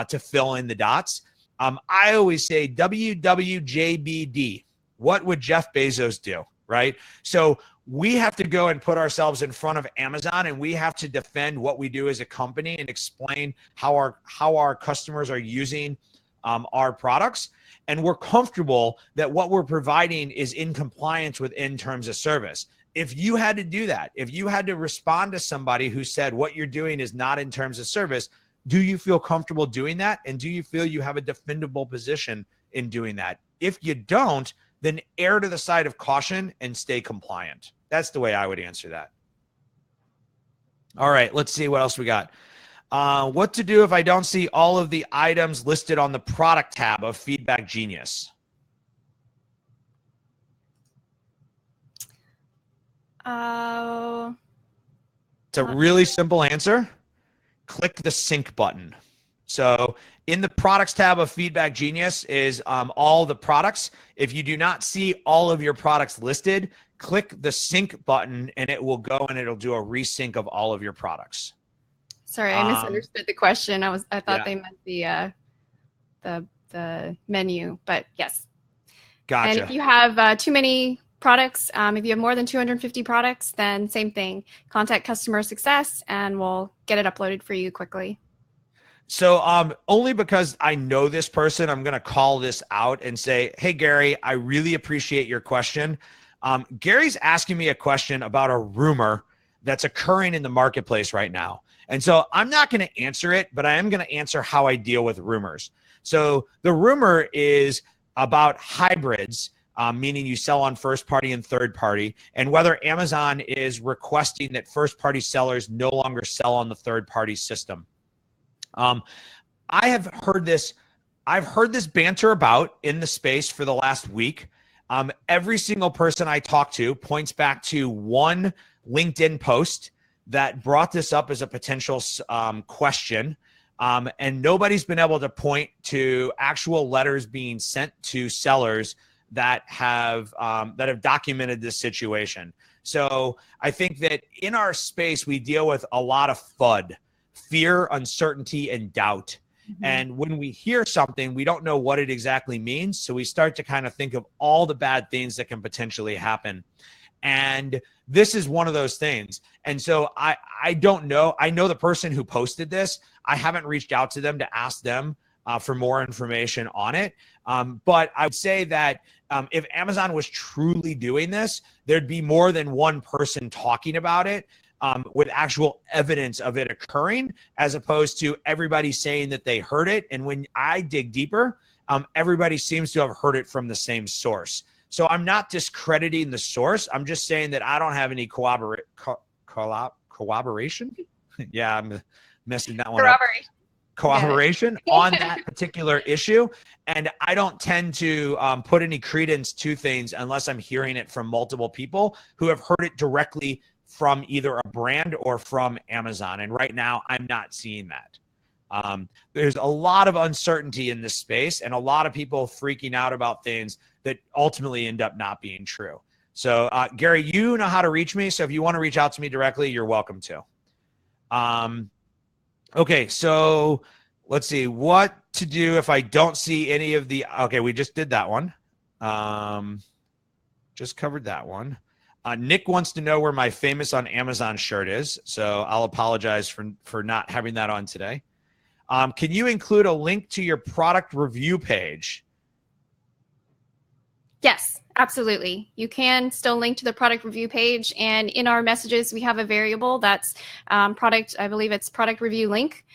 A: to fill in the dots. I always say WWJBD. What would Jeff Bezos do, right? So we have to go and put ourselves in front of Amazon, and we have to defend what we do as a company and explain how our customers are using our products. And we're comfortable that what we're providing is in compliance with in terms of service. If you had to do that, if you had to respond to somebody who said what you're doing is not in terms of service, do you feel comfortable doing that? And do you feel you have a defendable position in doing that? If you don't, then err to the side of caution and stay compliant. That's the way I would answer that. All right, let's see what else we got. What to do if I don't see all of the items listed on the product tab of Feedback Genius? It's a really simple answer. Click the sync button. So in the products tab of Feedback Genius is all the products. If you do not see all of your products listed, click the sync button and it will go and it'll do a resync of all of your products.
B: Sorry, I misunderstood the question. I thought they meant the menu, but yes.
A: Gotcha.
B: And if you have too many products, if you have more than 250 products, then same thing. Contact customer success and we'll get it uploaded for you quickly.
A: So only because I know this person, I'm going to call this out and say, hey, Gary, I really appreciate your question. Gary's asking me a question about a rumor that's occurring in the marketplace right now. And so I'm not going to answer it, but I am going to answer how I deal with rumors. So the rumor is about hybrids, meaning you sell on first party and third party, and whether Amazon is requesting that first party sellers no longer sell on the third party system. I have heard this. I've heard this banter about in the space for the last week. Every single person I talk to points back to one LinkedIn post that brought this up as a potential question. And nobody's been able to point to actual letters being sent to sellers that have documented this situation. So I think that in our space, we deal with a lot of FUD. Fear, uncertainty, and doubt. Mm-hmm. And when we hear something, we don't know what it exactly means. So we start to kind of think of all the bad things that can potentially happen. And this is one of those things. And so I don't know. I know the person who posted this. I haven't reached out to them to ask them for more information on it. But I would say that if Amazon was truly doing this, there'd be more than one person talking about it. With actual evidence of it occurring, as opposed to everybody saying that they heard it. And when I dig deeper, everybody seems to have heard it from the same source. So I'm not discrediting the source. I'm just saying that I don't have any cooperation. Yeah, I'm messing that one up. Cooperation on that particular issue. And I don't tend to put any credence to things unless I'm hearing it from multiple people who have heard it directly from either a brand or from Amazon. And right now, I'm not seeing that. There's a lot of uncertainty in this space and a lot of people freaking out about things that ultimately end up not being true. So, Gary, you know how to reach me. So if you want to reach out to me directly, you're welcome to. Okay, so let's see what to do if I don't see any of the, okay, we just did that one. Just covered that one. Nick wants to know where my famous on Amazon shirt is. So I'll apologize for not having that on today. Can you include a link to your product review page?
B: Yes, absolutely. You can still link to the product review page. And in our messages, we have a variable that's product, I believe it's product review link.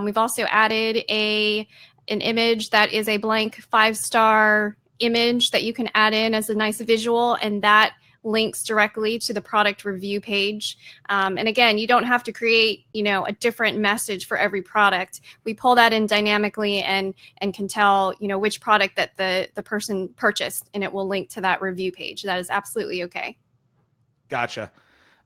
B: We've also added an image that is a blank 5-star image that you can add in as a nice visual, and that links directly to the product review page. And again, you don't have to create, a different message for every product. We pull that in dynamically and can tell, which product that the person purchased, and it will link to that review page. That is absolutely okay.
A: Gotcha.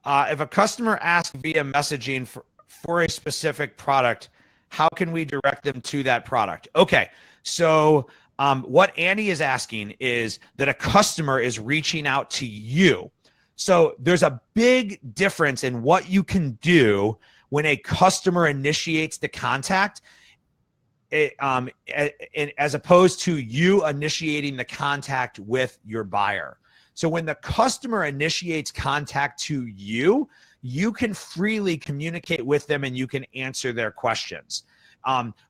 A: If a customer asks via messaging for a specific product, how can we direct them to that product? Okay. So what Annie is asking is that a customer is reaching out to you. So there's a big difference in what you can do when a customer initiates the contact, as opposed to you initiating the contact with your buyer. So when the customer initiates contact to you, you can freely communicate with them and you can answer their questions.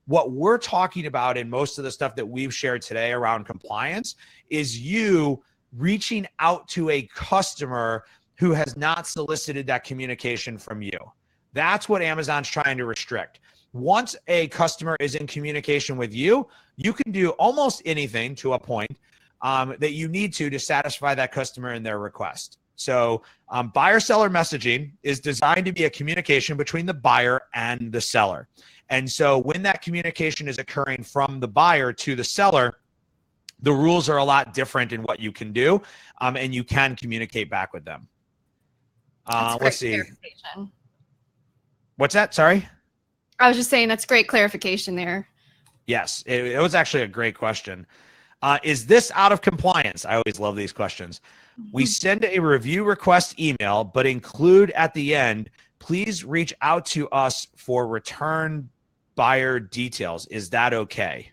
A: What we're talking about in most of the stuff that we've shared today around compliance is you reaching out to a customer who has not solicited that communication from you. That's what Amazon's trying to restrict. Once a customer is in communication with you, you can do almost anything to a point that you need to satisfy that customer and their request. So buyer-seller messaging is designed to be a communication between the buyer and the seller. And so when that communication is occurring from the buyer to the seller, the rules are a lot different in what you can do, and you can communicate back with them. Let's see. What's that? Sorry?
B: I was just saying that's great clarification there.
A: Yes, it was actually a great question. Is this out of compliance? I always love these questions. We send a review request email, but include at the end, please reach out to us for return buyer details. Is that okay?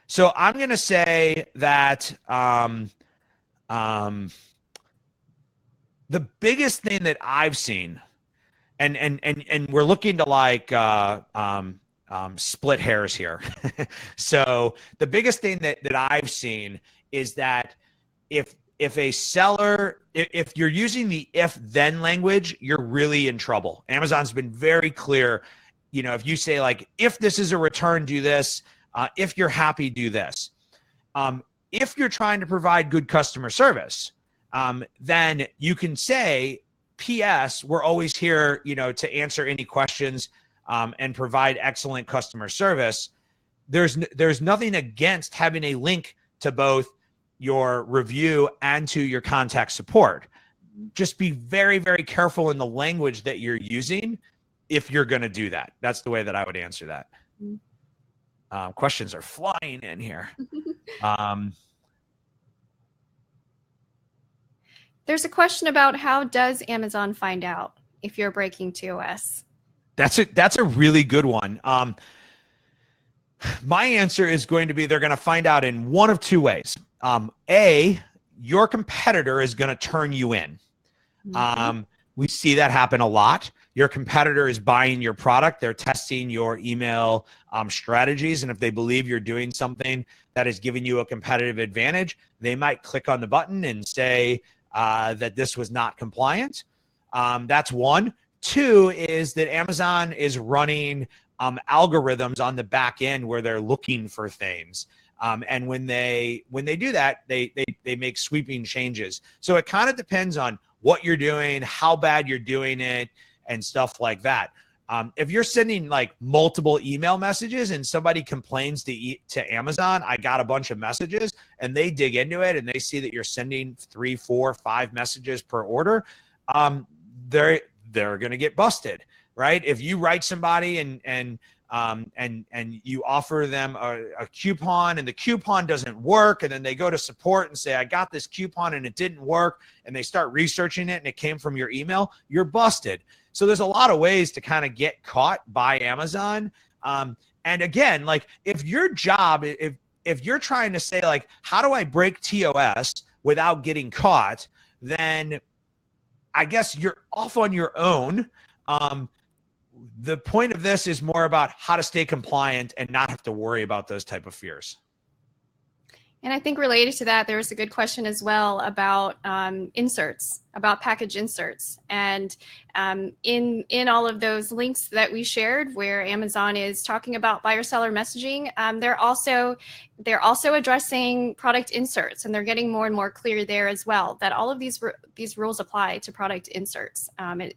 A: So I'm going to say that the biggest thing that I've seen, and we're looking to like split hairs here. So the biggest thing that I've seen is that if a seller, if you're using the if-then language, you're really in trouble. Amazon's been very clear. If you say like, if this is a return, do this. If you're happy, do this. If you're trying to provide good customer service, then you can say, P.S., we're always here, to answer any questions and provide excellent customer service. There's nothing against having a link to both your review and to your contact support. Just be very, very careful in the language that you're using if you're going to do that. That's the way that I would answer that. Questions are flying in here.
B: There's a question about how does Amazon find out if you're breaking TOS?
A: That's a really good one. My answer is going to be they're going to find out in one of two ways. A, your competitor is going to turn you in. We see that happen a lot. Your competitor is buying your product. They're testing your email strategies. And if they believe you're doing something that is giving you a competitive advantage, they might click on the button and say that this was not compliant. That's one. Two is that Amazon is running algorithms on the back end where they're looking for things. And when they do that, they make sweeping changes. So it kind of depends on what you're doing, how bad you're doing it, and stuff like that. If you're sending like multiple email messages and somebody complains to Amazon, I got a bunch of messages, and they dig into it and they see that you're sending 3, 4, 5 messages per order, they're going to get busted, right? If you write somebody and you offer them a coupon and the coupon doesn't work, and then they go to support and say, I got this coupon and it didn't work, and they start researching it and it came from your email, you're busted. So there's a lot of ways to kind of get caught by Amazon. And again, like if your job, if you're trying to say like, how do I break TOS without getting caught, then I guess you're off on your own. The point of this is more about how to stay compliant and not have to worry about those type of fears.
B: And I think related to that, there was a good question as well about inserts, about package inserts. And in all of those links that we shared where Amazon is talking about buyer-seller messaging, they're also addressing product inserts, and they're getting more and more clear there as well, that all of these rules apply to product inserts.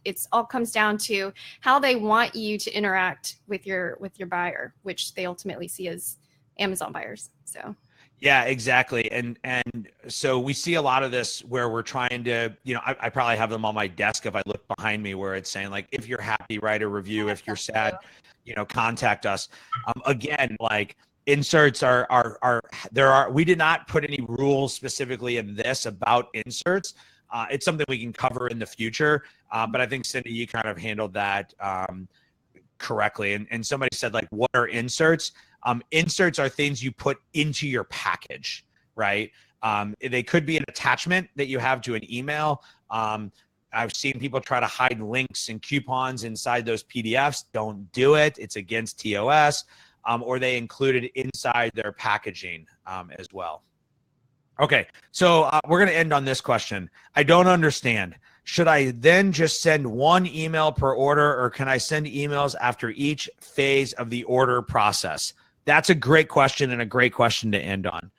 B: It's all comes down to how they want you to interact with your buyer, which they ultimately see as Amazon buyers. So.
A: Yeah, exactly. And so we see a lot of this where we're trying to, I probably have them on my desk if I look behind me, where it's saying like, if you're happy, write a review. If you're sad, contact us. Again, like inserts we did not put any rules specifically in this about inserts. It's something we can cover in the future. But I think, Cindy, you kind of handled that correctly. And somebody said like, what are inserts? Inserts are things you put into your package, right? They could be an attachment that you have to an email. I've seen people try to hide links and coupons inside those PDFs. Don't do it. It's against TOS. Or they include it inside their packaging as well. Okay, so we're going to end on this question. I don't understand. Should I then just send one email per order, or can I send emails after each phase of the order process? That's a great question, and a great question to end on.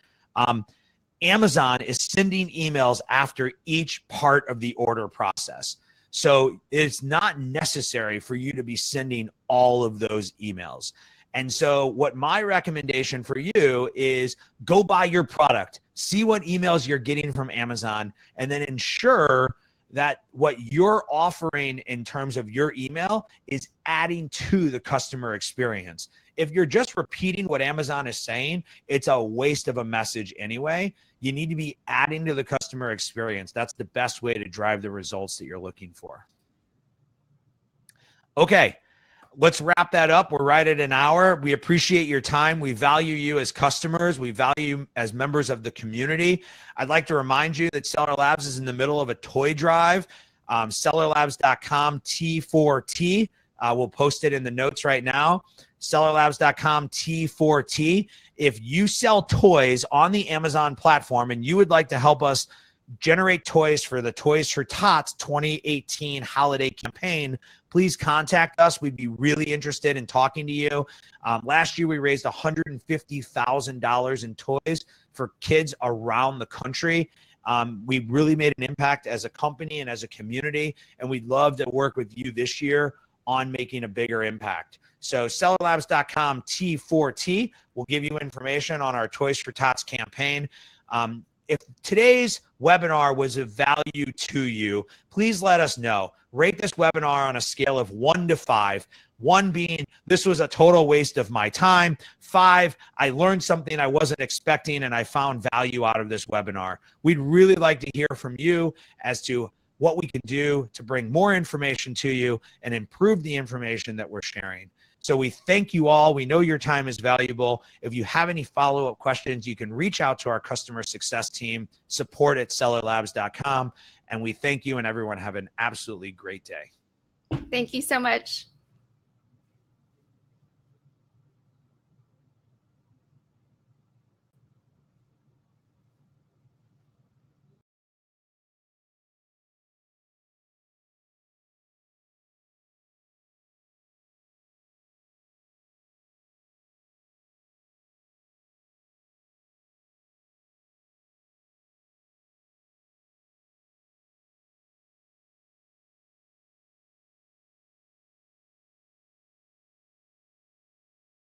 A: Amazon is sending emails after each part of the order process. So it's not necessary for you to be sending all of those emails. And so what my recommendation for you is, go buy your product, see what emails you're getting from Amazon, and then ensure that what you're offering in terms of your email is adding to the customer experience. If you're just repeating what Amazon is saying, it's a waste of a message anyway. You need to be adding to the customer experience. That's the best way to drive the results that you're looking for. Okay, let's wrap that up. We're right at an hour. We appreciate your time. We value you as customers. We value you as members of the community. I'd like to remind you that Seller Labs is in the middle of a toy drive. Sellerlabs.com T4T. We'll post it in the notes right now. Sellerlabs.com T4T. If you sell toys on the Amazon platform and you would like to help us generate toys for the Toys for Tots 2018 holiday campaign, please contact us. We'd be really interested in talking to you. Last year, we raised $150,000 in toys for kids around the country. We really made an impact as a company and as a community, and we'd love to work with you this year on making a bigger impact. So sellerlabs.com T4T will give you information on our Toys for Tots campaign. If today's webinar was of value to you, please let us know. Rate this webinar on a scale of 1 to 5. 1 being, this was a total waste of my time. 5, I learned something I wasn't expecting and I found value out of this webinar. We'd really like to hear from you as to what we can do to bring more information to you and improve the information that we're sharing. So we thank you all. We know your time is valuable. If you have any follow-up questions, you can reach out to our customer success team, support@sellerlabs.com. And we thank you, and everyone have an absolutely great day.
B: Thank you so much.